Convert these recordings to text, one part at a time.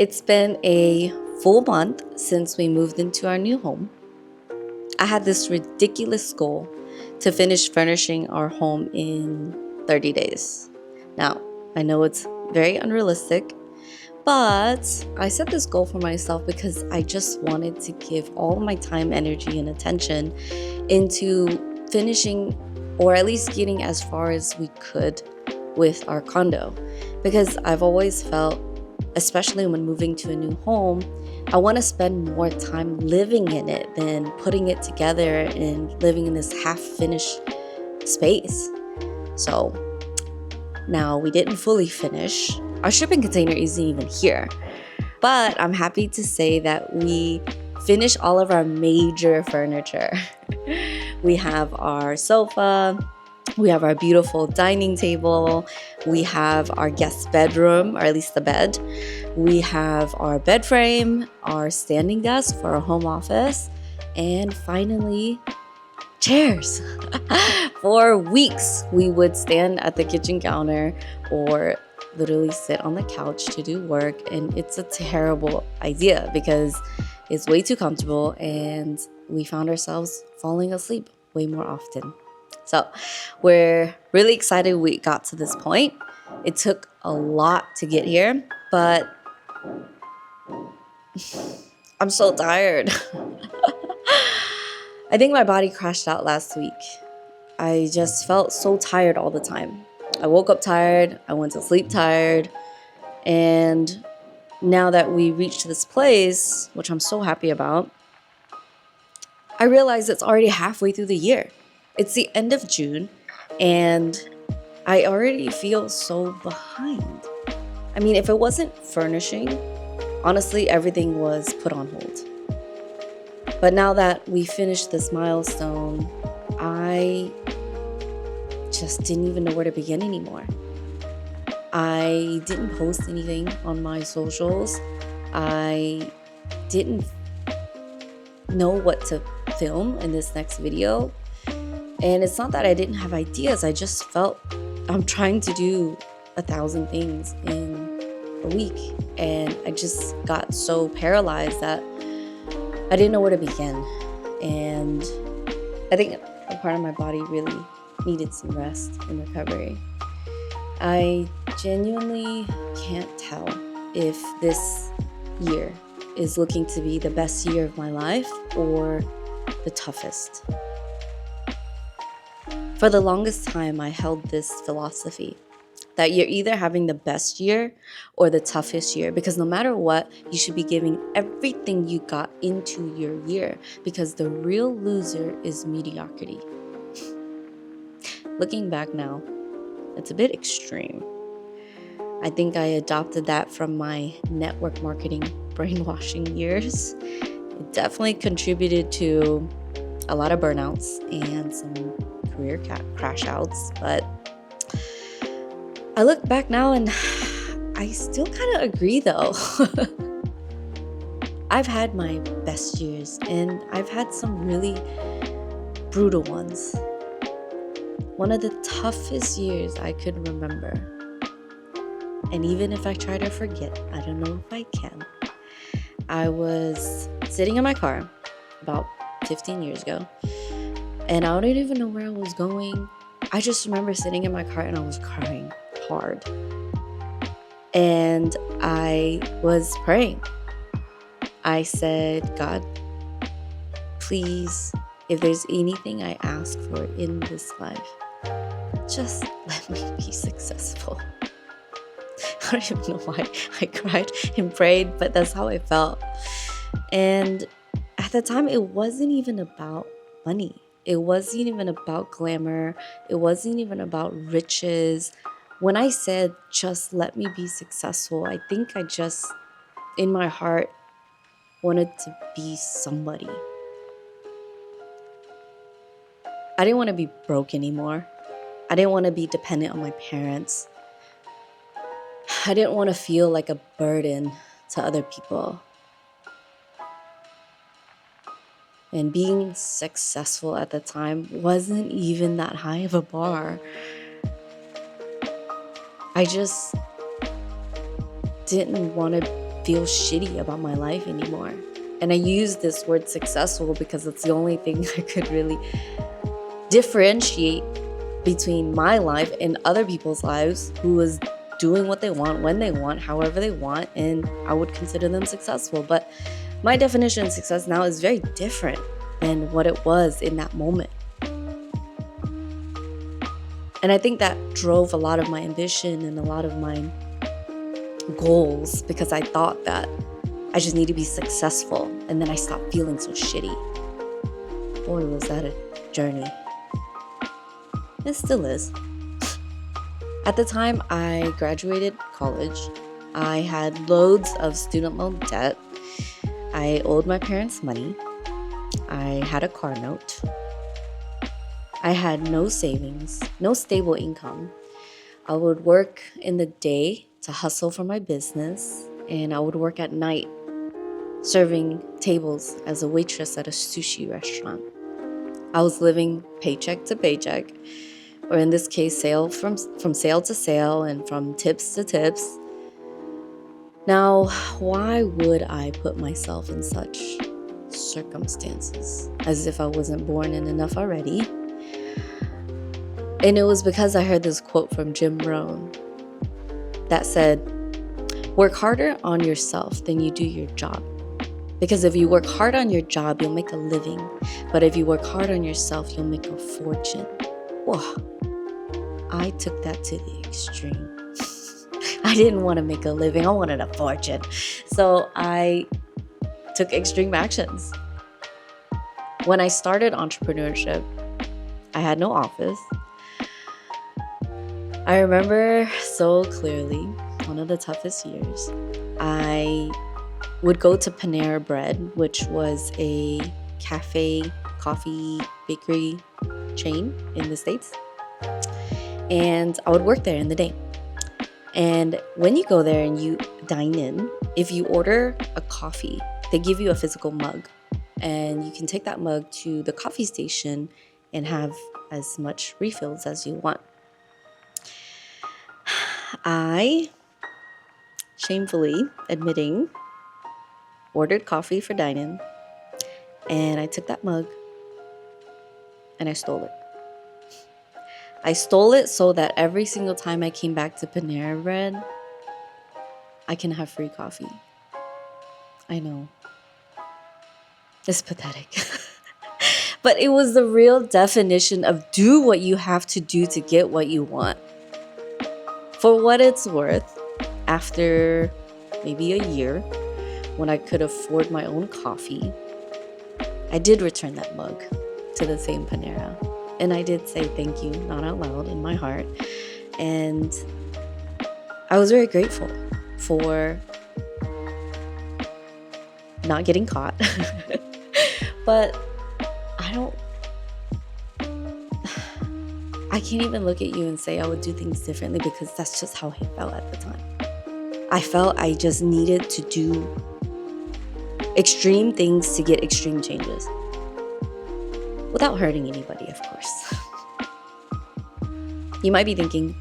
It's been a full month since we moved into our new home. I had this ridiculous goal to finish furnishing our home in 30 days. Now, I know it's very unrealistic, but I set this goal for myself because I just wanted to give all my time, energy, and attention into finishing or at least getting as far as we could with our condo. Because I've always felt, especially when moving to a new home, I want to spend more time living in it than putting it together and living in this half-finished space. So now we didn't fully finish. Our shipping container isn't even here. But I'm happy to say that we finished all of our major furniture. We have our sofa, we have our beautiful dining table, we have our guest bedroom, or at least the bed. We have our bed frame, our standing desk for our home office, and finally, chairs. For weeks, we would stand at the kitchen counter or literally sit on the couch to do work, and it's a terrible idea because it's way too comfortable and we found ourselves falling asleep way more often. So we're really excited we got to this point. It took a lot to get here, but I'm so tired. I think my body crashed out last week. I just felt so tired all the time. I woke up tired, I went to sleep tired, and now that we reached this place, which I'm so happy about, I realize it's already halfway through the year. It's the end of June, and I already feel so behind. I mean, if it wasn't furnishing, honestly, everything was put on hold. But now that we finished this milestone, I just didn't even know where to begin anymore. I didn't post anything on my socials. I didn't know what to film in this next video. And it's not that I didn't have ideas. I just felt I'm trying to do 1,000 things in a week. And I just got so paralyzed that I didn't know where to begin. And I think a part of my body really needed some rest and recovery. I genuinely can't tell if this year is looking to be the best year of my life or the toughest. For the longest time, I held this philosophy that you're either having the best year or the toughest year, because no matter what, you should be giving everything you got into your year, because the real loser is mediocrity. Looking back now, it's a bit extreme. I think I adopted that from my network marketing brainwashing years. It definitely contributed to a lot of burnouts and some career crash outs, but I look back now and I still kind of agree though. I've had my best years and I've had some really brutal ones. One of the toughest years I could remember, and even if I try to forget, I don't know if I can. I was sitting in my car about 15 years ago, and I don't even know where I was going. I just remember sitting in my car and I was crying hard. And I was praying. I said, God, please, if there's anything I ask for in this life, just let me be successful. I don't even know why I cried and prayed, but that's how I felt. And at the time, it wasn't even about money. It wasn't even about glamour. It wasn't even about riches. When I said, just let me be successful, I think I just, in my heart, wanted to be somebody. I didn't want to be broke anymore. I didn't want to be dependent on my parents. I didn't want to feel like a burden to other people. And being successful at the time wasn't even that high of a bar. I just didn't want to feel shitty about my life anymore. And I use this word successful because it's the only thing I could really differentiate between my life and other people's lives who is doing what they want, when they want, however they want, and I would consider them successful. But my definition of success now is very different than what it was in that moment. And I think that drove a lot of my ambition and a lot of my goals, because I thought that I just need to be successful, and then I stopped feeling so shitty. Boy, was that a journey. It still is. At the time I graduated college, I had loads of student loan debt. I owed my parents money. I had a car note. I had no savings, no stable income. I would work in the day to hustle for my business, and I would work at night serving tables as a waitress at a sushi restaurant. I was living paycheck to paycheck, or in this case, from sale to sale and from tips to tips. Now, why would I put myself in such circumstances? As if I wasn't born in enough already. And it was because I heard this quote from Jim Rohn that said, "Work harder on yourself than you do your job. Because if you work hard on your job, you'll make a living. But if you work hard on yourself, you'll make a fortune." Whoa. I took that to the extreme. I didn't want to make a living. I wanted a fortune. So I took extreme actions. When I started entrepreneurship, I had no office. I remember so clearly, one of the toughest years, I would go to Panera Bread, which was a cafe, coffee, bakery chain in the States. And I would work there in the day. And when you go there and you dine in, if you order a coffee, they give you a physical mug. And you can take that mug to the coffee station and have as much refills as you want. I, shamefully admitting, ordered coffee for dine-in, and I took that mug and I stole it. I stole it so that every single time I came back to Panera Bread, I can have free coffee. I know. It's pathetic. But it was the real definition of do what you have to do to get what you want. For what it's worth, after maybe a year, when I could afford my own coffee, I did return that mug to the same Panera. And I did say thank you, not out loud, in my heart. And I was very grateful for not getting caught. But I can't even look at you and say I would do things differently, because that's just how I felt at the time. I felt I just needed to do extreme things to get extreme changes. Without hurting anybody, of course. You might be thinking,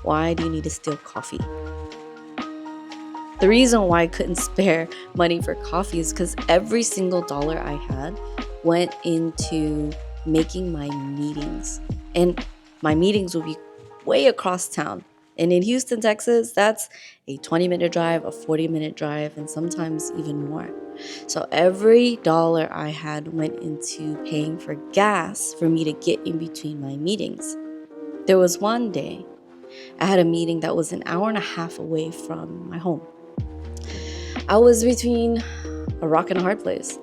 why do you need to steal coffee? The reason why I couldn't spare money for coffee is because every single dollar I had went into making my meetings. And my meetings would be way across town. And in Houston, Texas, that's a 20-minute drive, a 40-minute drive, and sometimes even more. So every dollar I had went into paying for gas for me to get in between my meetings. There was one day I had a meeting that was an hour and a half away from my home. I was between a rock and a hard place.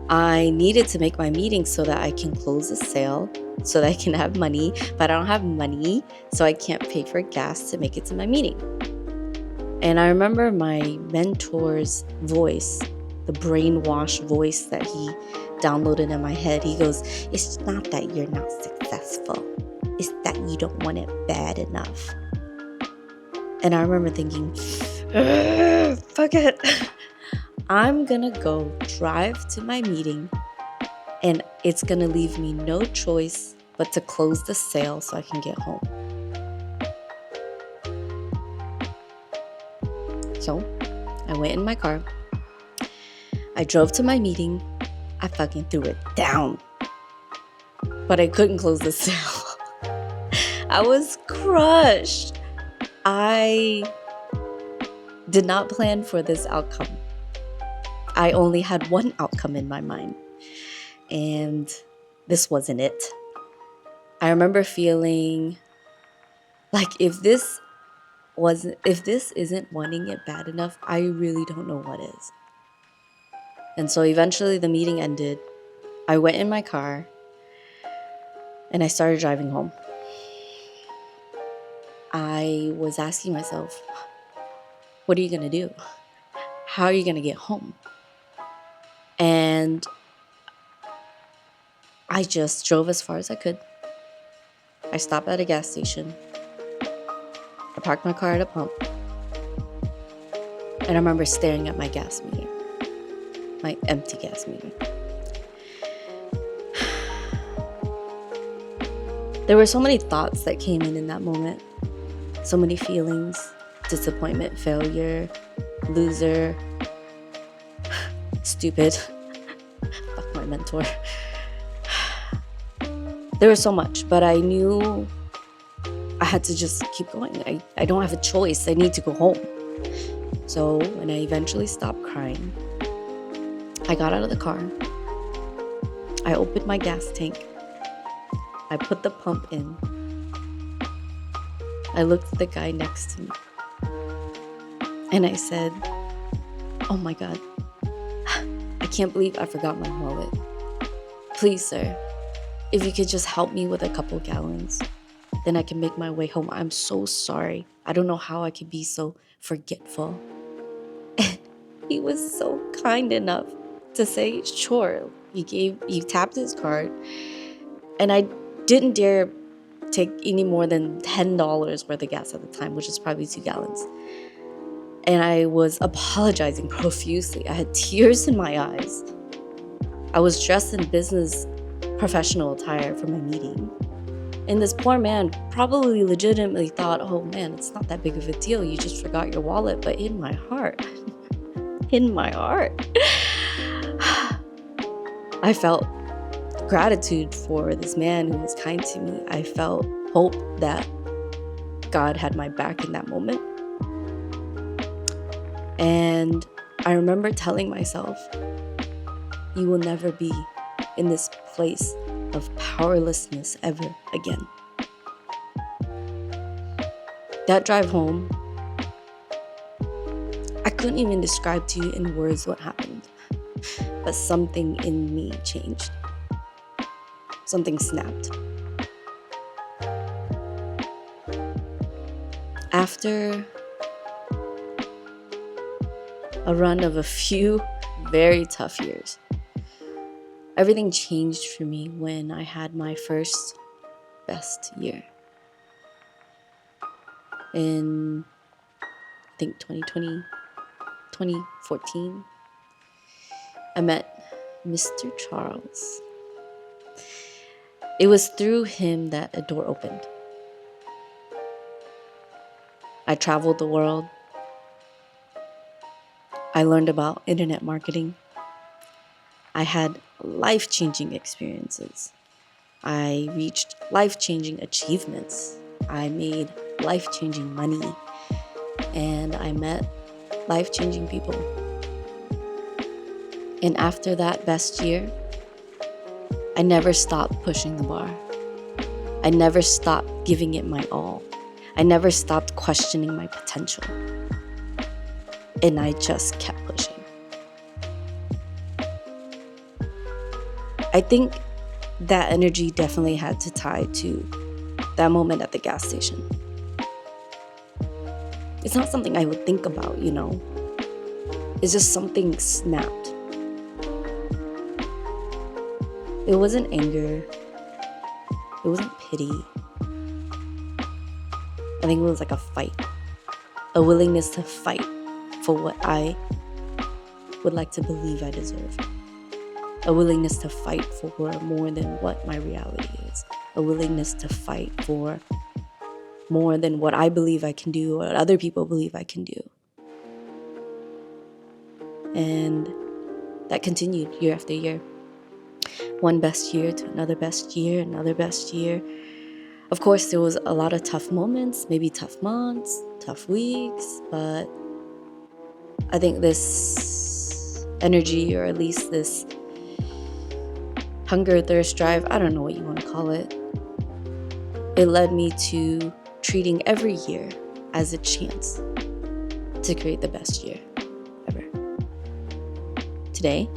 I needed to make my meeting so that I can close the sale, so that I can have money, but I don't have money, so I can't pay for gas to make it to my meeting. And I remember my mentor's voice, the brainwash voice that he downloaded in my head. He goes, "It's not that you're not successful. It's that you don't want it bad enough." And I remember thinking, fuck it. I'm gonna go drive to my meeting, and it's gonna leave me no choice but to close the sale so I can get home. So I went in my car. I drove to my meeting. I fucking threw it down. But I couldn't close the sale. I was crushed. I did not plan for this outcome. I only had one outcome in my mind. And this wasn't it. I remember feeling like if this isn't wanting it bad enough, I really don't know what is. And so eventually the meeting ended. I went in my car and I started driving home. I was asking myself, what are you going to do? How are you going to get home? And I just drove as far as I could. I stopped at a gas station. I parked my car at a pump. And I remember staring at my gas meter, my empty gas meter. There were so many thoughts that came in that moment. So many feelings: disappointment, failure, loser, stupid, fuck my mentor. There was so much, but I knew I had to just keep going. I don't have a choice. I need to go home. So when I eventually stopped crying, I got out of the car. I opened my gas tank. I put the pump in. I looked at the guy next to me. And I said, oh my God, I can't believe I forgot my wallet. Please, sir, if you could just help me with a couple gallons, then I can make my way home. I'm so sorry. I don't know how I could be so forgetful. And he was so kind enough to say, sure. He tapped his card, and I didn't dare take any more than $10 worth of gas at the time, which is probably 2 gallons. And I was apologizing profusely. I had tears in my eyes. I was dressed in business professional attire for my meeting. And this poor man probably legitimately thought, oh man, it's not that big of a deal. You just forgot your wallet. But in my heart, I felt gratitude for this man who was kind to me. I felt hope that God had my back in that moment. And I remember telling myself, you will never be in this place of powerlessness ever again. That drive home, I couldn't even describe to you in words what happened, but something in me changed. Something snapped. After a run of a few very tough years, everything changed for me when I had my first best year. In, I think 2014, I met Mr. Charles. It was through him that a door opened. I traveled the world. I learned about internet marketing. I had life-changing experiences. I reached life-changing achievements. I made life-changing money. And I met life-changing people. And after that best year, I never stopped pushing the bar. I never stopped giving it my all. I never stopped questioning my potential. And I just kept pushing. I think that energy definitely had to tie to that moment at the gas station. It's not something I would think about, you know. It's just something snapped. It wasn't anger. It wasn't pity. I think it was like a fight. A willingness to fight for what I would like to believe I deserve. A willingness to fight for more than what my reality is. A willingness to fight for more than what I believe I can do or what other people believe I can do. And that continued year after year. One best year to another best year, another best year. Of course, there was a lot of tough moments, maybe tough months, tough weeks, but I think this energy, or at least this hunger, thirst, drive, I don't know what you want to call it, it led me to treating every year as a chance to create the best year ever. Today,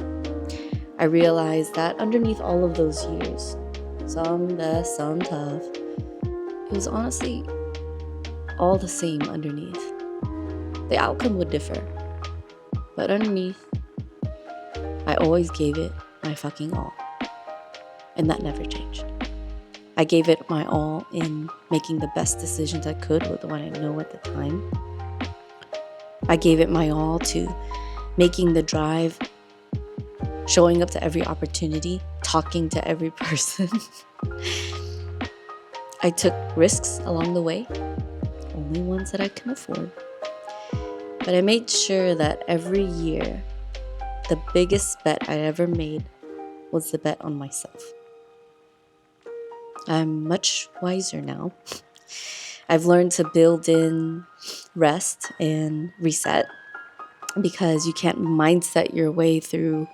I realized that underneath all of those years, some best, some tough, it was honestly all the same underneath. The outcome would differ, but underneath, I always gave it my fucking all. And that never changed. I gave it my all in making the best decisions I could with what I know at the time. I gave it my all to making the drive, showing up to every opportunity, talking to every person. I took risks along the way, only ones that I can afford. But I made sure that every year, the biggest bet I ever made was the bet on myself. I'm much wiser now. I've learned to build in rest and reset, because you can't mindset your way through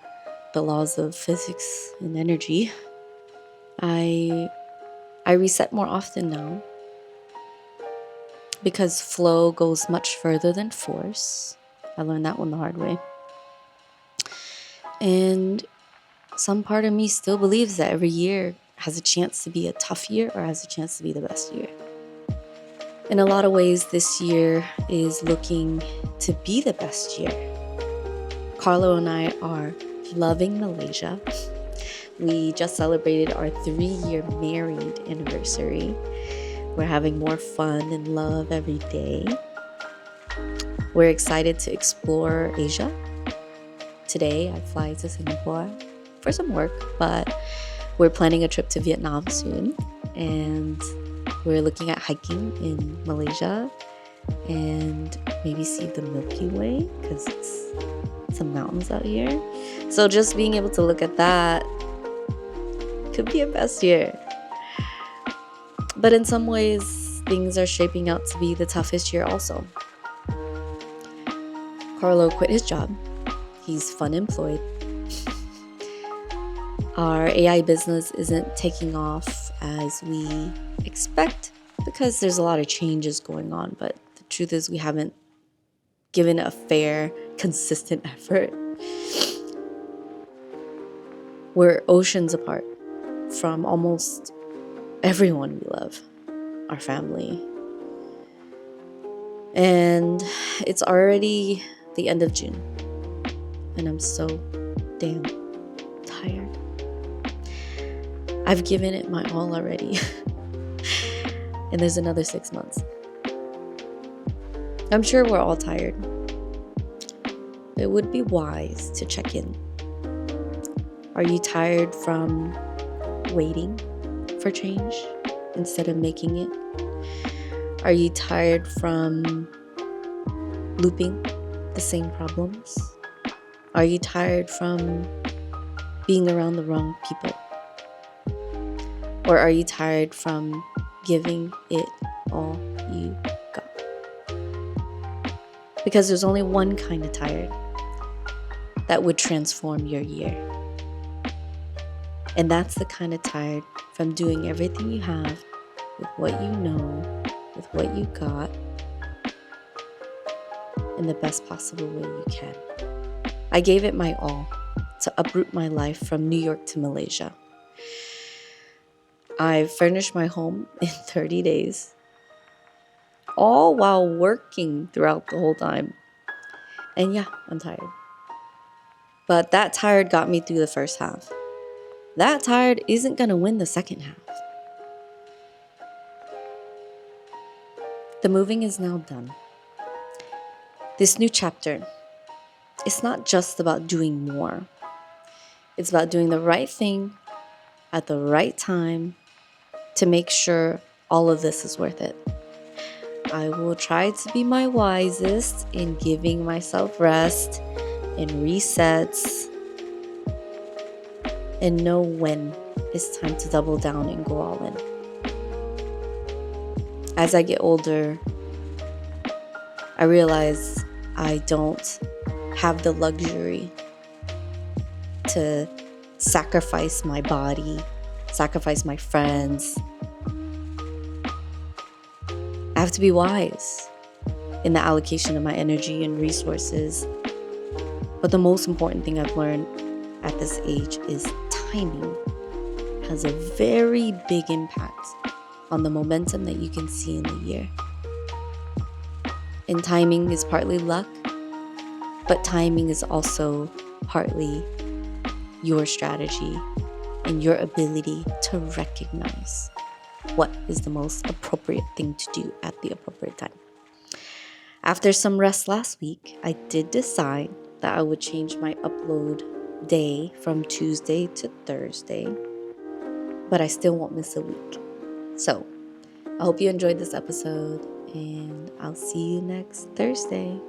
the laws of physics and energy. I reset more often now, because flow goes much further than force. I learned that one the hard way. And some part of me still believes that every year has a chance to be a tough year or has a chance to be the best year. In a lot of ways, this year is looking to be the best year. Carlo and I are loving Malaysia. We just celebrated our 3-year married anniversary. We're having more fun and love every day. We're excited to explore Asia. Today, I fly to Singapore for some work, but we're planning a trip to Vietnam soon, and we're looking at hiking in Malaysia and maybe see the Milky Way, because it's some mountains out here. So just being able to look at that could be a best year. But in some ways, things are shaping out to be the toughest year also. Carlo quit his job. He's fun employed. Our AI business isn't taking off as we expect, because there's a lot of changes going on. But the truth is, we haven't given a fair, consistent effort. We're oceans apart from almost everyone we love, our family. And it's already the end of June, and I'm so damn tired. I've given it my all already. And there's another 6 months. I'm sure we're all tired. It would be wise to check in. Are you tired from waiting for change instead of making it? Are you tired from looping the same problems? Are you tired from being around the wrong people? Or are you tired from giving it all you got? Because there's only one kind of tired that would transform your year. And that's the kind of tired from doing everything you have with what you know, with what you got, in the best possible way you can. I gave it my all to uproot my life from New York to Malaysia. I furnished my home in 30 days, all while working throughout the whole time. And yeah, I'm tired. But that tired got me through the first half. That tired isn't going to win the second half. The moving is now done. This new chapter, it's not just about doing more. It's about doing the right thing at the right time to make sure all of this is worth it. I will try to be my wisest in giving myself rest and resets and know when it's time to double down and go all in. As I get older, I realize I don't have the luxury to sacrifice my body, sacrifice my friends. I have to be wise in the allocation of my energy and resources. But the most important thing I've learned at this age is timing has a very big impact on the momentum that you can see in the year. And timing is partly luck, but timing is also partly your strategy and your ability to recognize what is the most appropriate thing to do at the appropriate time. After some rest last week, I did decide that I would change my upload day from Tuesday to Thursday, but I still won't miss a week. So I hope you enjoyed this episode, and I'll see you next Thursday.